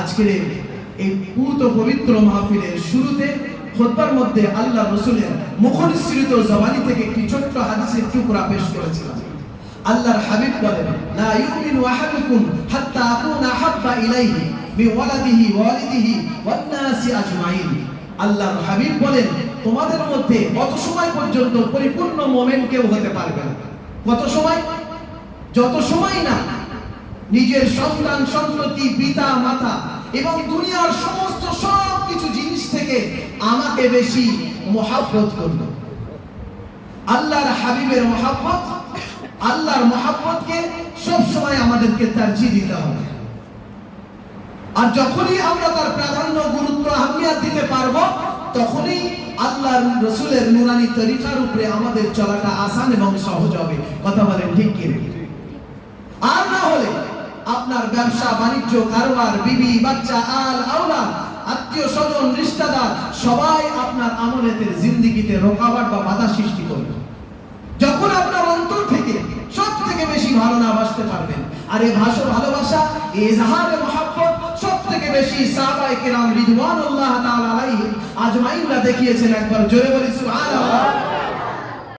আজকের এই পুত পবিত্র মাহফিলের শুরুতে খুতবার মধ্যে আল্লাহ রাসূলের মুখনিসৃত জবানি থেকে একটি ছোট্ট হাদিসের টুকরা পেশ করেছিলাম। আল্লাহর হাবিব বলেন, লা ইউমিনু আহাদুকুম হাত্তা আকুনা হাব্বা ইলাইহি মিন ওয়ালাদিহি ওয়া ওয়ালিদিহি ওয়ান নাসি আজমাইন। আল্লাহর হাবিব বলেন, তোমাদের মধ্যে কত সময় পর্যন্ত পরিপূর্ণ মুমিন কেউ হতে পারবে না? কত সময়? যত সময় না নিজের সন্তান সন্ততি পিতা মাতা এবং দুনিয়ার সমস্ত সব কিছু জিনিস থেকে আমাকে বেশি মহব্বত করবে। আল্লাহর হাবিবের মহব্বত, আল্লাহর মহব্বতকে সব সময় আমাদেরকে তারজিহ দিতে হবে। আর যখনই আমরা তার প্রাধান্য গুরুত্ব আহমিয়ত দিতে পারবো, তখনই আল্লাহর রাসূলের নুরানি তরিকার উপরে আমাদের চলাটা আসান এবং সহজ হবে। কথা বলেন ঠিক কি? আর না হলে আপনার ব্যবসা বাণিজ্য কারবার বিবি বাচ্চা আল আওলাদ আত্মীয় স্বজন রিশতেদার সবাই আপনার আমানতের জিন্দেগিতে রোকাওয়াট বা বাধা সৃষ্টি করবে। যখন আপনার অন্তর থেকে সব থেকে বেশি ভালো না বাসতে পারবেন, আর এই ভালোবাসা এই ইজহারে মহব্বত সব থেকে বেশি সাহাবায়ে কেরাম রিদওয়ানুল্লাহ তাআলা আলাইহিম আজমাইনরা দেখিয়েছেন। একবার জোরে বলি সুবহানাল্লাহ।